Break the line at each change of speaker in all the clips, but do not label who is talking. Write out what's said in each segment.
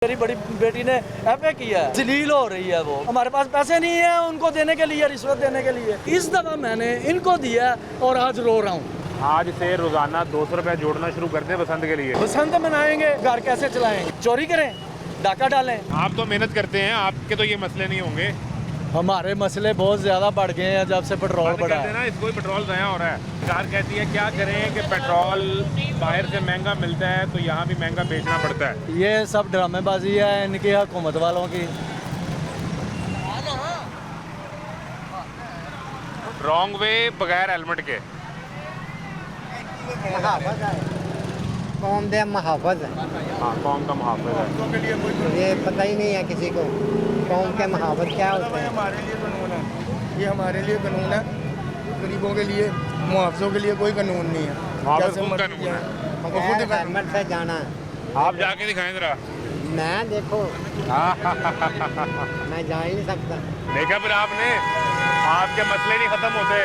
मेरी बड़ी बेटी ने एफए किया है, जलील हो रही है वो। हमारे पास पैसे नहीं है उनको देने के लिए, रिश्वत देने के लिए। इस दफा मैंने इनको दिया और आज रो रहा हूँ।
आज से रोजाना 200 रुपए जोड़ना शुरू करते हैं बसंत के लिए।
बसंत मनाएंगे, घर कैसे चलाएंगे? चोरी करें, डाका डालें?
आप तो मेहनत करते हैं, आपके तो ये मसले नहीं होंगे।
हमारे मसले बहुत ज्यादा बढ़ गए हैं जब से पेट्रोल बढ़ा है
ना। इसको पेट्रोल ज़ाया हो रहा है। सरकार कहती है क्या करें कि पेट्रोल बाहर से महंगा मिलता है तो यहाँ भी महंगा बेचना पड़ता है।
ये सब ड्रामेबाजी है इनकी हुकूमत वालों की।
रॉन्ग वे बगैर हेलमेट के।
कौम दे महाफज है।
हाँ, कौम का मुहाफ़िज़ है।
ये पता ही नहीं है किसी को कौम के महाफज क्या होते हैं।
हमारे लिए कानून है, ये हमारे लिए कानून है। गरीबों के लिए, मुआवजों के लिए कोई कानून नहीं है।
वहाँ पे
कैसे
खुद
मर्जी
कानून है।
जाए।
बगैर हेलमेट से जाना है।
आप जाके दिखाएं जरा।
मैं देखो मैं जा ही नहीं सकता।
देखा फिर आपने, आपके मसले नहीं ख़त्म होते।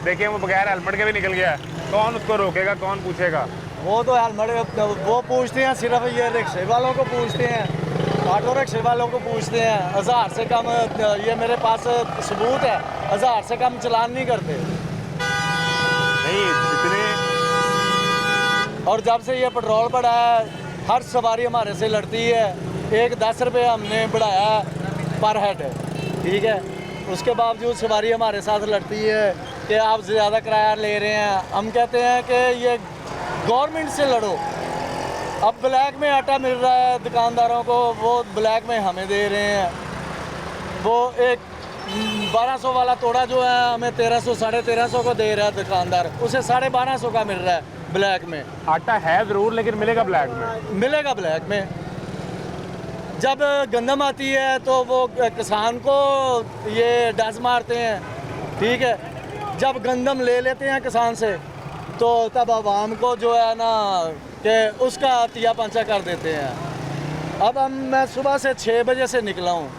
देखिए वो बगैर हेलमेट के भी निकल गया। कौन उसको रोकेगा, कौन पूछेगा?
वो तो हेलमेट वो पूछते हैं, सिर्फ ये रिक्शे वालों को पूछते हैं, ऑटो रिक्शे वालों को पूछते हैं। 1000 से कम, ये मेरे पास सबूत है, 1000 से कम चलान नहीं करते।
नहीं जितने।
और जब से ये पेट्रोल बढ़ा है हर सवारी हमारे से लड़ती है। एक 10 रुपये हमने बढ़ाया पर हेड, ठीक है। उसके बावजूद सवारी हमारे साथ लड़ती है कि आप ज़्यादा किराया ले रहे हैं। हम कहते हैं कि ये गवर्नमेंट से लड़ो। अब ब्लैक में आटा मिल रहा है दुकानदारों को, वो ब्लैक में हमें दे रहे हैं। वो एक 1200 वाला तोड़ा जो है हमें 1300 साढ़े 1300 को दे रहा है दुकानदार, उसे 1250 का मिल रहा है ब्लैक में।
आटा है ज़रूर लेकिन मिलेगा ब्लैक में।
मिलेगा ब्लैक में। जब गंदम आती है तो वो किसान को ये डस मारते हैं, ठीक है। जब गंदम ले लेते हैं किसान से तो तब आवाम को जो है ना कि उसका तिया पंचा कर देते हैं। अब मैं सुबह से 6 बजे से निकला हूँ,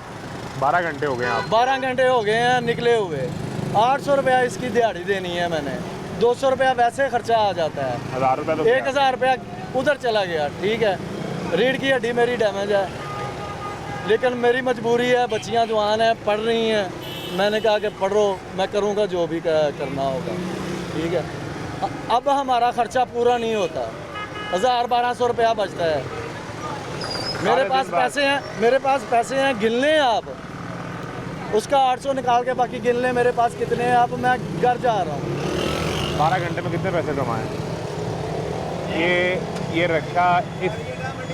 12 घंटे हो गए आप।
12 घंटे हो गए हैं निकले हुए। 800 रुपया इसकी दिहाड़ी देनी है मैंने, 200 रुपया वैसे खर्चा आ जाता है,
1000 रुपये तो
1000 रुपया उधर चला गया, ठीक है। रीढ़ की हड्डी मेरी डैमेज है, लेकिन मेरी मजबूरी है। बच्चियां जवान हैं, पढ़ रही हैं। मैंने कहा कि पढ़ो, मैं करूँगा जो भी करना होगा, ठीक है। अब हमारा खर्चा पूरा नहीं होता, 1000-1200 रुपया बचता है। मेरे पास पैसे हैं, मेरे पास पैसे हैं, गिन लें आप। उसका 800 निकाल के बाकी गिन लें मेरे पास कितने हैं। अब मैं घर जा रहा हूँ।
12 घंटे में कितने पैसे कमाए? ये रिक्शा इस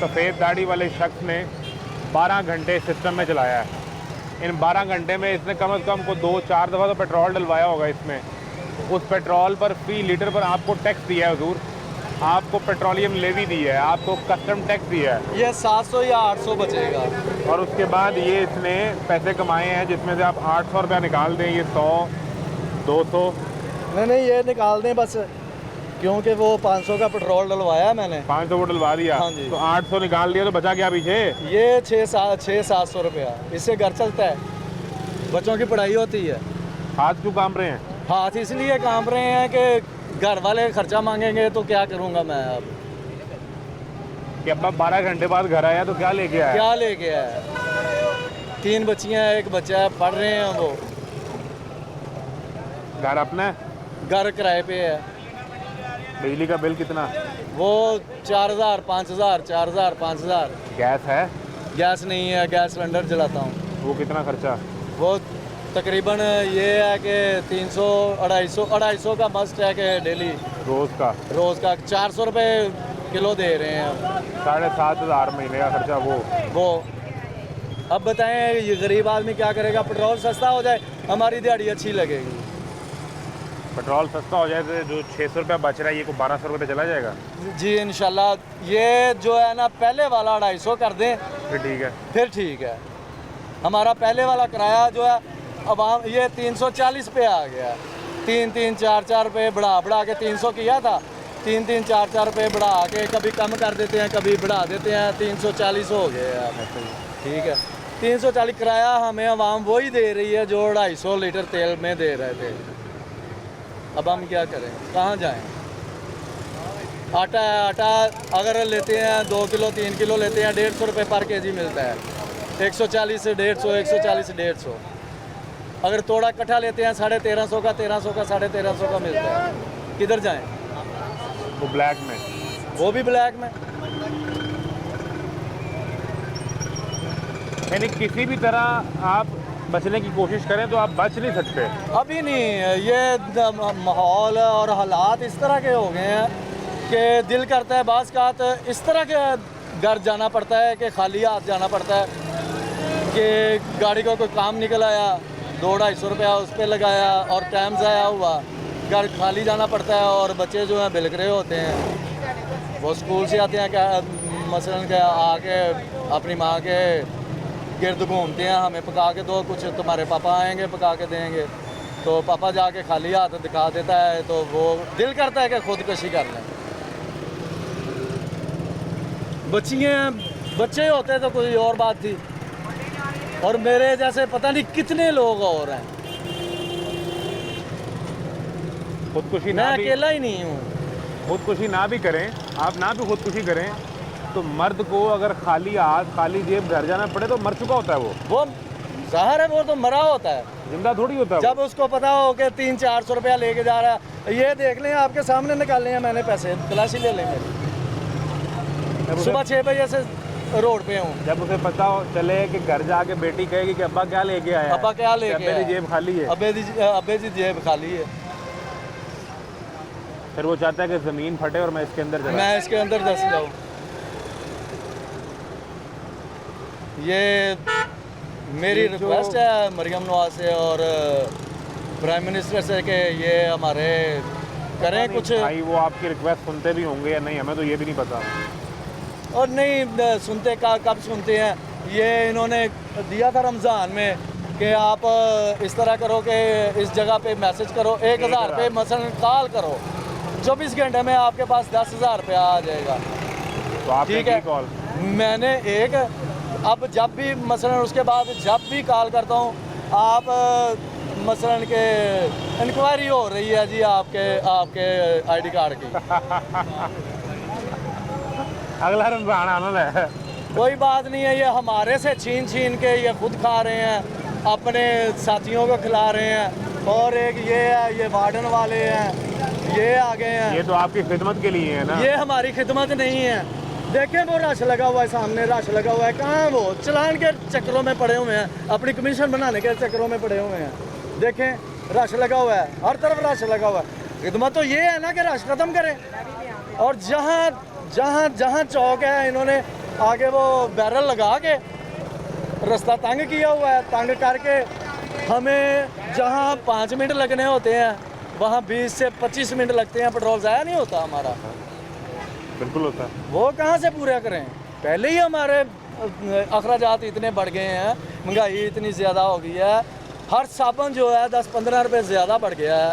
सफ़ेद दाढ़ी वाले शख्स ने 12 घंटे सिस्टम में चलाया है। इन 12 घंटे में इसने कम से कम को 2-4 दफ़ा तो पेट्रोल डलवाया होगा इसमें। उस पेट्रोल पर फी लीटर पर आपको टैक्स दिया है हुजूर, आपको पेट्रोलियम लेवी दी है, आपको कस्टम टैक्स दिया है।
ये 700 या 800 बचेगा।
और उसके बाद ये इसने पैसे कमाए हैं जिसमें से आप 800 रुपया निकाल दें, ये 100-200।
नहीं ये निकाल दें बस, क्योंकि वो 500 का पेट्रोल डलवाया है मैंने।
500 को डलवा दिया।
हाँ जी।
तो 800 निकाल दिया तो बचा क्या पीछे?
ये 600-700 रुपया, इससे घर चलता है, बच्चों की पढ़ाई होती है।
हाथ क्यों काम रहे हैं?
हाथ इसलिए काम रहे हैं कि घर वाले खर्चा मांगेंगे तो क्या करूंगा मैं। अब
कि अब 12 घंटे बाद घर आया तो क्या लेके आया?
क्या लेके आया? 3 बच्चियां हैं, 1 बच्चा है, पढ़ रहे हैं वो।
घर अपना है?
घर किराए पे है।
बिजली का बिल कितना?
वो 4000, 5000, 4000, 5000।
गैस है?
गैस नहीं है, गैस सिलेंडर जलाता हूँ।
वो कितना खर्चा?
वो तकरीबन ये है कि 300-250 का मस्ट है कि डेली
रोज़ का?
रोज़ का 400 रुपये किलो दे रहे हैं अब।
7500 महीने का खर्चा वो।
अब बताएं ये गरीब आदमी क्या करेगा? पेट्रोल सस्ता हो जाए हमारी दिहाड़ी अच्छी लगेगी।
पेट्रोल सस्ता हो जाए तो जो 600 रुपया बच रहा है ये को 1200 रुपये पे चला जाएगा?
जी इंशाल्लाह। ये जो है ना पहले वाला 250 कर दें
फिर ठीक है।
फिर ठीक है। हमारा पहले वाला किराया जो है अब ये 340 पे आ गया। 3-3, 4-4 रुपये बढ़ा के 300 किया था, 3-3, 4-4 रुपये बढ़ा के कभी कम कर देते हैं, कभी बढ़ा देते हैं। 340 हो गया अब, ठीक है। 340 किराया हमें आवाम वही दे रही है जो 250 लीटर तेल में दे रहे थे। अब हम क्या करें, कहाँ जाएं? आटा है, आटा अगर लेते हैं 2 किलो 3 किलो लेते हैं 150 रुपये पर केजी मिलता है। 140 से 150, 140 से 150। अगर तोड़ा कट्ठा लेते हैं 1350 का, 1300 का, 1350 का मिलता है। किधर जाएं?
वो ब्लैक में,
वो भी ब्लैक में।
यानी किसी भी तरह आप बचने की कोशिश करें तो आप बच नहीं सकते।
अभी नहीं, ये माहौल और हालात इस तरह के हो गए हैं कि दिल करता है बाज़ का इस तरह के घर जाना पड़ता है कि खाली हाथ जाना पड़ता है कि गाड़ी का कोई काम निकल आया, 200-250 रुपया उस पर लगाया और टाइम ज़ाया हुआ, घर खाली जाना पड़ता है। और बच्चे जो हैं बिलख रहे होते हैं, वो स्कूल से आते हैं क्या मसलन क्या आके अपनी माँ के गिर्द घूमते हैं, हमें पका के दो कुछ, तुम्हारे पापा आएंगे पका के देंगे। तो पापा जाके खाली हाथ दिखा देता है, तो वो दिल करता है कि खुदकशी कर लें। बच्चे होते तो कोई और बात थी, और मेरे जैसे पता नहीं कितने लोग और हैं।
खुदकुशी
मैं
ना भी,
अकेला ही नहीं हूँ।
खुदकुशी ना भी करें, आप ना भी खुदकुशी करें तो मर्द को अगर खाली हाथ खाली जेब घर जाना पड़े तो मर चुका होता है
वो ज़ाहिर है, वो तो मरा होता है।
जिंदा थोड़ी होता है
जब उसको पता हो कि 300-400 रुपया लेके जा रहा है, ये देख लें आपके सामने निकाले हैं मैंने पैसे, तलाशी ले लेंगे। सुबह 6 बजे से रोड पे हूँ।
जब उसे पता हो चले कि घर जाके बेटी कहेगी कि अब्बा क्या लेके आया,
अब्बा क्या लेके
अब्बे
आया?
की जेब खाली है,
अब्बे जी जेब खाली है।
फिर वो चाहता है कि ज़मीन फटे और मैं इसके अंदर
मैं इसके अंदर धंस जाऊँ। ये मेरी रिक्वेस्ट है मरियम नवाज से और प्राइम मिनिस्टर से कि ये हमारे करें कुछ।
भाई वो आपकी रिक्वेस्ट सुनते भी होंगे या नहीं, हमें तो ये भी नहीं पता।
और नहीं सुनते का कब सुनते हैं। ये इन्होंने दिया था रमज़ान में कि आप इस तरह करो कि इस जगह पे मैसेज करो, 1000 पे मसलन कॉल करो, 24 घंटे में आपके पास 10,000 रुपया आ जाएगा।
तो आपने
ठीक है,
की कॉल?
मैंने एक, अब जब भी मसलन उसके बाद जब भी कॉल करता हूँ, आप मसलन के इंक्वायरी हो रही है जी आपके आईडी कार्ड की।
अगला रमज़ान आना है।
कोई बात नहीं है, ये हमारे से छीन छीन के ये खुद खा रहे हैं, अपने साथियों को खिला रहे हैं। और एक ये है, ये वार्डन वाले हैं, ये आ गए हैं।
ये तो आपकी खिदमत के लिए है ना?
ये हमारी खिदमत नहीं है। देखें वो रश लगा हुआ है, सामने रश लगा हुआ है, कहाँ वो चलान के चक्करों में पड़े हुए हैं, अपनी कमीशन बनाने के चक्करों में पड़े हुए हैं। देखें रश लगा हुआ है, हर तरफ रश लगा हुआ है। खिदमत तो ये है ना कि रश ख़त्म करें। और जहाँ चौक है, इन्होंने आगे वो बैरल लगा के रास्ता तंग किया हुआ है। तंग करके हमें जहाँ 5 मिनट लगने होते हैं, वहाँ 20 से 25 मिनट लगते हैं। पेट्रोल ज़ाया नहीं होता हमारा।
बिल्कुल होता है।
वो कहाँ से पूरा करें? पहले ही हमारे अखराजात इतने बढ़ गए हैं, महंगाई इतनी ज़्यादा हो गई है, हर साबुन जो है 10-15 रुपये ज़्यादा बढ़ गया है।